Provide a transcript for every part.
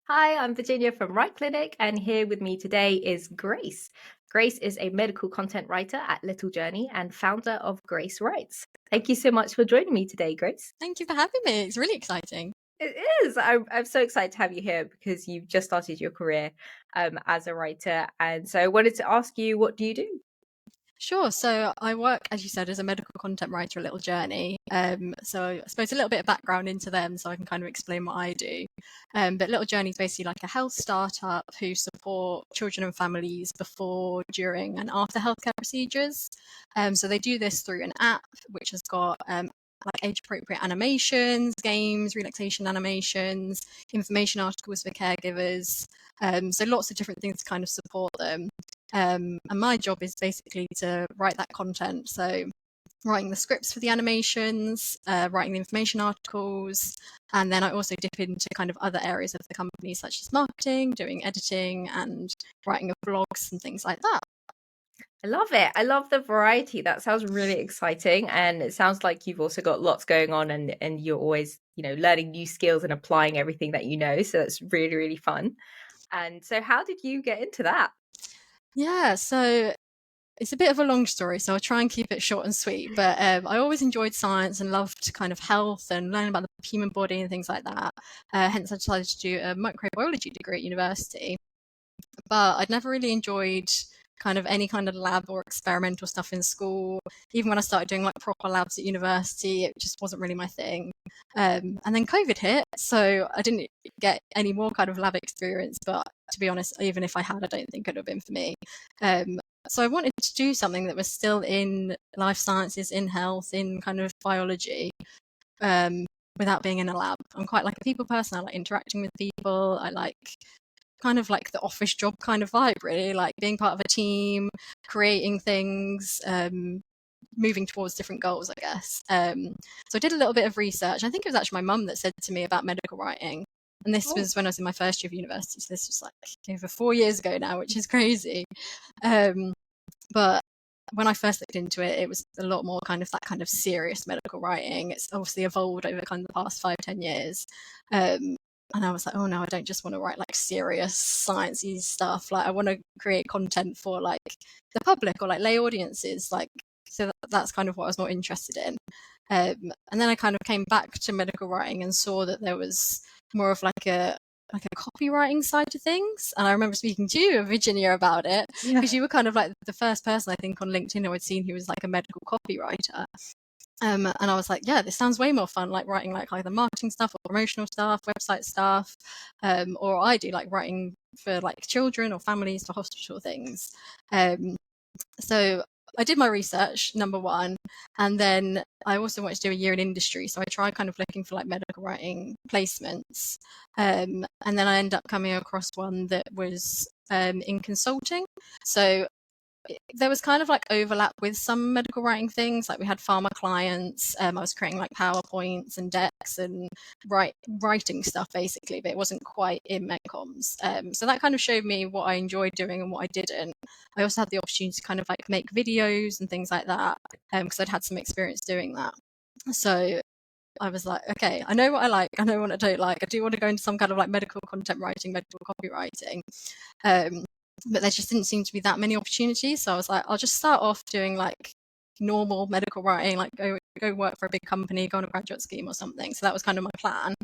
Hi, I'm Virginia from Right Clinic, and here with me today is Grace. Grace is a medical content writer at Little Journey and founder of Grace Writes. Thank you so much for joining me today, Grace. Thank you for having me. It's really exciting. It is. I'm so excited to have you here because you've just started your career as a writer. And so I wanted to ask you, what do you do? Sure. So I work, as you said, as a medical content writer at Little Journey. So I suppose a little bit of background into them so I can kind of explain what I do. But Little Journey is basically like a health startup who support children and families before, during, and after healthcare procedures. So they do this through an app which has got like age appropriate animations, games, relaxation animations, information articles for caregivers. So lots of different things to kind of support them. And my job is basically to write that content. So writing the scripts for the animations, writing the information articles, and then I also dip into kind of other areas of the company, such as marketing, doing editing, and writing of blogs and things like that. I love it. I love the variety. That sounds really exciting. And it sounds like you've also got lots going on and you're always, learning new skills and applying everything that you know. So that's really, really fun. And so how did you get into that? Yeah, so it's a bit of a long story, so I'll try and keep it short and sweet. But I always enjoyed science and loved kind of health and learning about the human body and things like that. Hence, I decided to do a microbiology degree at university. But I'd never really enjoyed kind of any kind of lab or experimental stuff in school. Even when I started doing like proper labs at university, it just wasn't really my thing. And then COVID hit, so I didn't get any more kind of lab experience. But to be honest, even if I had, I don't think it would have been for me. So I wanted to do something that was still in life sciences, in health, in kind of biology, without being in a lab. I'm quite like a people person. I like interacting with people. I like kind of like the office job kind of vibe, really, like being part of a team, creating things, moving towards different goals, I guess. So I did a little bit of research. I think it was actually my mum that said to me about medical writing. And this Oh, was when I was in my first year of university. So this was like over 4 years ago now, which is crazy. Um, but when I first looked into it, it was a lot more kind of that kind of serious medical writing. It's obviously evolved over kind of the past 5-10 years. And I was like, oh no, I don't just want to write like serious sciencey stuff. Like I want to create content for like the public or like lay audiences. Like so that's kind of what I was more interested in. And then I kind of came back to medical writing and saw that there was more of like a copywriting side to things. And I remember speaking to you, Virginia, about it yeah. because you were kind of like the first person I think on LinkedIn who I'd seen who was like a medical copywriter. And I was like, yeah, this sounds way more fun, like writing like either marketing stuff or promotional stuff, website stuff, or I do like writing for like children or families for hospital things. Um, so I did my research, number one, and then I also wanted to do a year in industry. So I tried kind of looking for like medical writing placements. And then I ended up coming across one that was in consulting. So there was kind of like overlap with some medical writing things. Like we had pharma clients. I was creating like PowerPoints and decks and writing stuff basically, but it wasn't quite in medcoms. So that kind of showed me what I enjoyed doing and what I didn't. I also had the opportunity to kind of like make videos and things like that because I'd had some experience doing that. So I was like, okay, I know what I like, I know what I don't like. I do want to go into some kind of like medical content writing, medical copywriting. Um, but there just didn't seem to be that many opportunities. So I was like, I'll just start off doing like normal medical writing, like go work for a big company, go on a graduate scheme or something. So that was kind of my plan.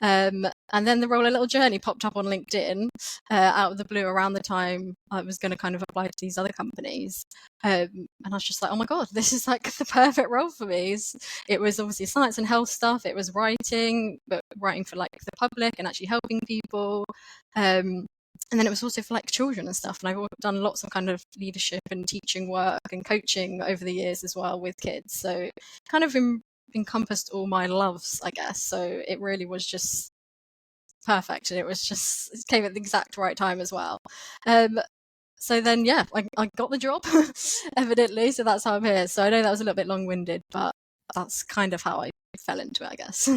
And then the role A Little Journey popped up on LinkedIn out of the blue around the time I was going to kind of apply to these other companies. And I was just like, oh my God, this is like the perfect role for me. It was obviously science and health stuff. It was writing, but writing for like the public and actually helping people. And then it was also for like children and stuff. And I've done lots of kind of leadership and teaching work and coaching over the years as well with kids. So kind of encompassed all my loves, I guess. So it really was just perfect. And it came at the exact right time as well. So then, yeah, I got the job, evidently. So that's how I'm here. So I know that was a little bit long winded, but that's kind of how I fell into it, I guess.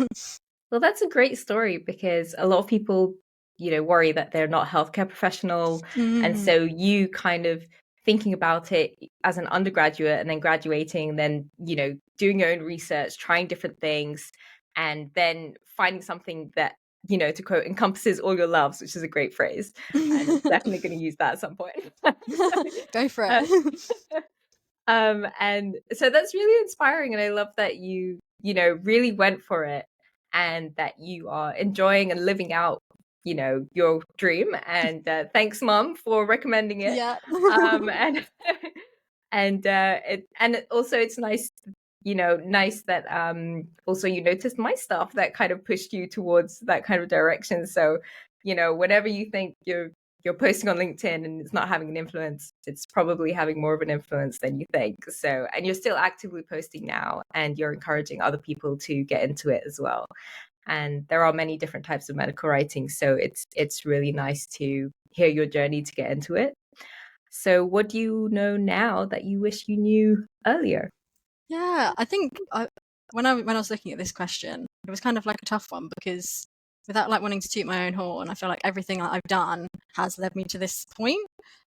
Well, that's a great story because a lot of people, worry that they're not a healthcare professional. And Mm. so you kind of thinking about it as an undergraduate and then graduating, and then, doing your own research, trying different things, and then finding something that to quote, encompasses all your loves, which is a great phrase. And definitely going to use that at some point. Go for uh, it. and so that's really inspiring. And I love that really went for it, and that you are enjoying and living out, your dream. And thanks, Mom, for recommending it. Yeah. And also it's nice, nice that also you noticed my stuff that kind of pushed you towards that kind of direction. So, whenever you think you're posting on LinkedIn and it's not having an influence, it's probably having more of an influence than you think. So, and you're still actively posting now, and you're encouraging other people to get into it as well. And there are many different types of medical writing, so it's really nice to hear your journey to get into it. So what do you know now that you wish you knew earlier? Yeah, I think when I was looking at this question, it was kind of like a tough one, because without like wanting to toot my own horn, I feel like everything that I've done has led me to this point.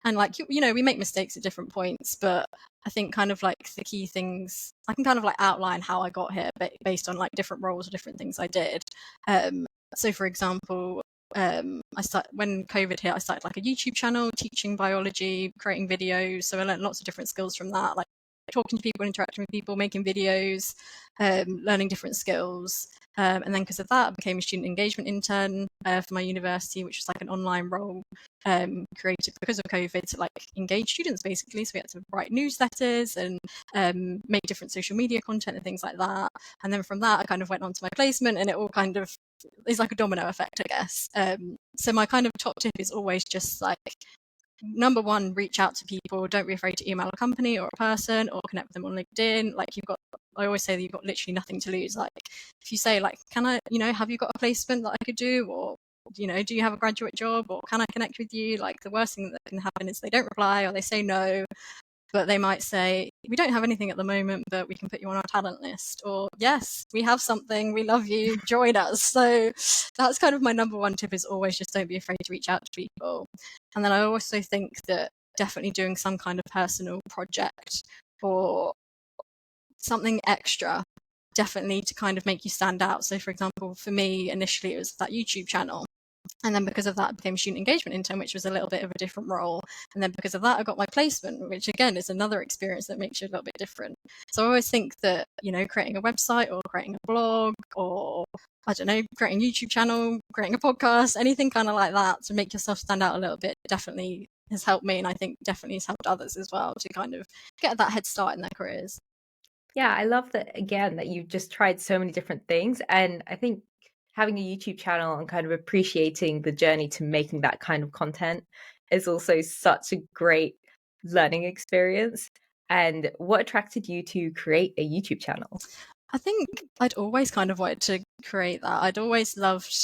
And like we make mistakes at different points, but I think kind of like the key things I can kind of like outline how I got here based on like different roles or different things I did. So for example, when COVID hit, I started like a YouTube channel teaching biology, creating videos. So I learned lots of different skills from that, like talking to people, interacting with people, making videos, learning different skills. And then because of that, I became a student engagement intern for my university, which was like an online role created because of COVID to like engage students basically. So we had to write newsletters and make different social media content and things like that. And then from that, I kind of went on to my placement, and it all kind of is like a domino effect, I guess. So my kind of top tip is always just like, number one, reach out to people. Don't be afraid to email a company or a person or connect with them on LinkedIn. Like I always say that you've got literally nothing to lose. Like if you say like, can I, have you got a placement that I could do? Or, do you have a graduate job, or can I connect with you? Like the worst thing that can happen is they don't reply or they say no. But they might say, we don't have anything at the moment, but we can put you on our talent list. Or, yes, we have something. We love you. Join us. So that's kind of my number one tip, is always just don't be afraid to reach out to people. And then I also think that definitely doing some kind of personal project or something extra, definitely to kind of make you stand out. So for example, for me, initially it was that YouTube channel. And then because of that, I became a student engagement intern, which was a little bit of a different role. And then because of that, I got my placement, which again is another experience that makes you a little bit different. So I always think that, creating a website or creating a blog or, I don't know, creating a YouTube channel, creating a podcast, anything kind of like that to make yourself stand out a little bit definitely has helped me. And I think definitely has helped others as well to kind of get that head start in their careers. Yeah, I love that, again, that you've just tried so many different things. And I think having a YouTube channel and kind of appreciating the journey to making that kind of content is also such a great learning experience. And what attracted you to create a YouTube channel? I think I'd always kind of wanted to create that. I'd always loved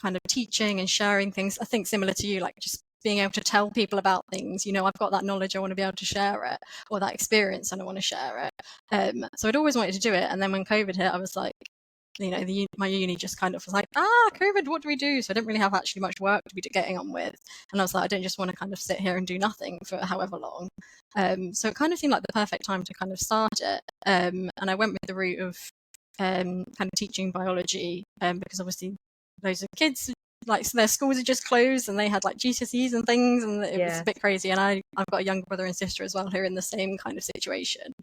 kind of teaching and sharing things. I think similar to you, like just being able to tell people about things. I've got that knowledge, I want to be able to share it, or that experience and I want to share it. So I'd always wanted to do it. And then when COVID hit, I was like, my uni just kind of was like, COVID, what do we do? So I didn't really have actually much work to be getting on with. And I was like, I don't just want to kind of sit here and do nothing for however long. So it kind of seemed like the perfect time to kind of start it. And I went with the route of kind of teaching biology, because obviously loads of kids, like, so their schools had just closed and they had like GCSEs and things, and it was a bit crazy. And I've got a younger brother and sister as well who are in the same kind of situation.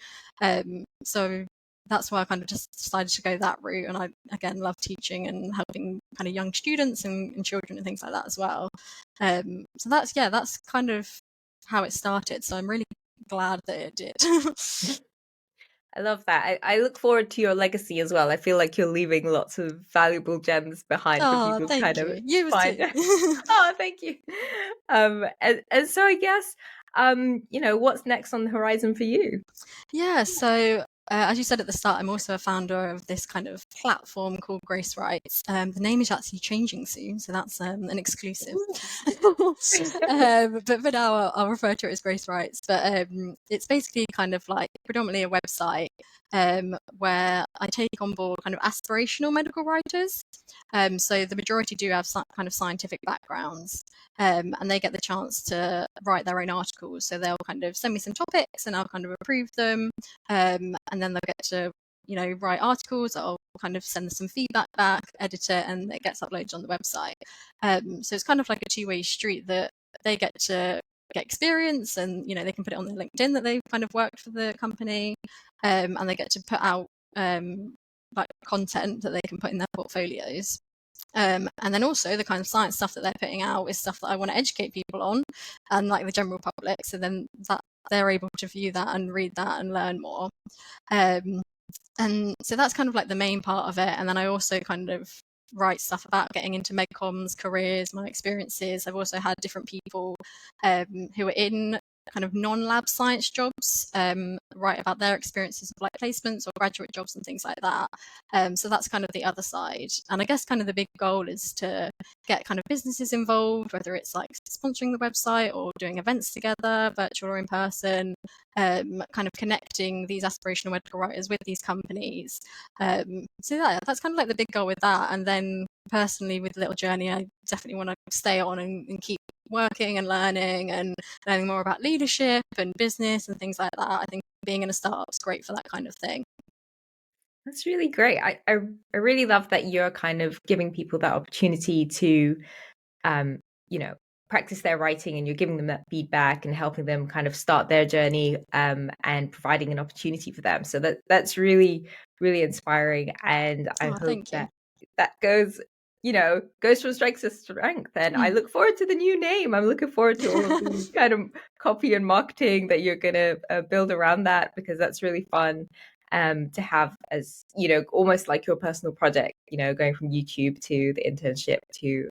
So that's why I kind of just decided to go that route. And I, again, love teaching and helping kind of young students and children and things like that as well. So that's kind of how it started. So I'm really glad that it did. I love that. I look forward to your legacy as well. I feel like you're leaving lots of valuable gems behind for Oh, people to kind thank of you. You find. too. Oh, thank you. And so I guess, what's next on the horizon for you? Yeah, so as you said at the start, I'm also a founder of this kind of platform called Grace Writes. The name is actually changing soon, so that's an exclusive. But for now, I'll refer to it as Grace Writes. But it's basically kind of like predominantly a website where I take on board kind of aspirational medical writers. So the majority do have some kind of scientific backgrounds, and they get the chance to write their own articles. So they'll kind of send me some topics and I'll kind of approve them, and then they'll get to write articles. I'll kind of send some feedback back, edit it, and it gets uploaded on the website. So it's kind of like a two-way street that they get to get experience, and they can put it on their LinkedIn that they've kind of worked for the company, and they get to put out like content that they can put in their portfolios. And then also the kind of science stuff that they're putting out is stuff that I want to educate people on, and like the general public. So then that they're able to view that and read that and learn more. And so that's kind of like the main part of it. And then I also kind of write stuff about getting into medcoms, careers, my experiences. I've also had different people who are in kind of non-lab science jobs write about their experiences of like placements or graduate jobs and things like that. So that's kind of the other side. And I guess kind of the big goal is to get kind of businesses involved, whether it's like sponsoring the website or doing events together, virtual or in person, kind of connecting these aspirational medical writers with these companies. So yeah, that's kind of like the big goal with that. And then personally with Little Journey, I definitely want to stay on and keep working and learning more about leadership and business and things like that. I think being in a startup is great for that kind of thing. That's really great. I really love that you're kind of giving people that opportunity to, practice their writing, and you're giving them that feedback and helping them kind of start their journey, and providing an opportunity for them. So that's really, really inspiring. And I hope Thank you. that goes from strength to strength. And I look forward to the new name. I'm looking forward to all of the kind of copy and marketing that you're going to build around that, because that's really fun. To have as almost like your personal project, going from YouTube to the internship to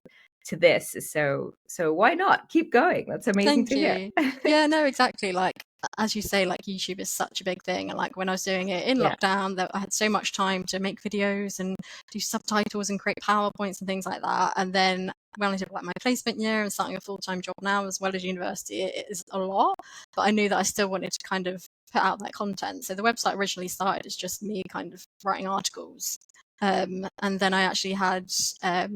this. So why not keep going? That's amazing Thank to hear. you. Yeah, no, exactly. Like as you say, like YouTube is such a big thing. And like when I was doing it in Yeah. lockdown, that I had so much time to make videos and do subtitles and create PowerPoints and things like that. And then when I did like my placement year and starting a full-time job now as well as university, it is a lot. But I knew that I still wanted to kind of put out that content. So the website originally started as just me kind of writing articles. And then I actually had a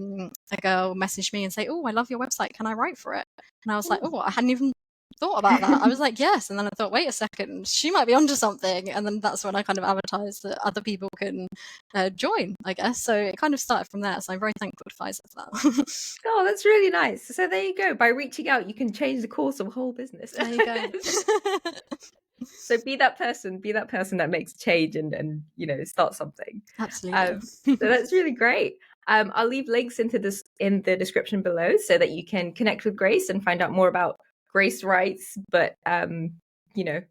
girl message me and say, "Oh, I love your website. Can I write for it?" And I was like, "Oh, I hadn't even thought about that." I was like, "Yes." And then I thought, wait a second, she might be onto something. And then that's when I kind of advertised that other people can join, I guess. So it kind of started from there. So I'm very thankful to Pfizer for that. Oh, that's really nice. So there you go. By reaching out, you can change the course of a whole business. There you go. So be that person that makes change and start something. Absolutely. So that's really great. I'll leave links in the description below so that you can connect with Grace and find out more about Grace Writes. But the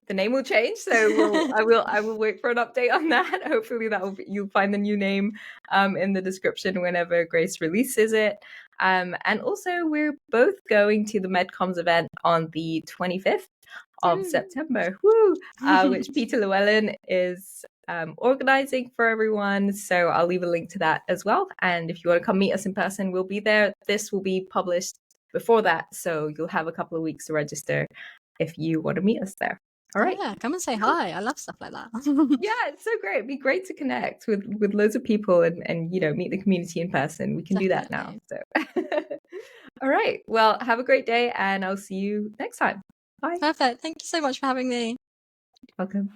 name will change, so I will wait for an update on that. Hopefully you'll find the new name in the description whenever Grace releases it. And also, we're both going to the MedComs event on the 25th of September, which Peter Llewellyn is organizing for everyone. So I'll leave a link to that as well. And if you want to come meet us in person, we'll be there. This will be published before that, so you'll have a couple of weeks to register if you want to meet us there. All right. Yeah, come and say hi. I love stuff like that. Yeah, it's so great. It'd be great to connect with loads of people and meet the community in person. We can do that now. So all right. Well, have a great day, and I'll see you next time. Bye. Perfect. Thank you so much for having me. Welcome.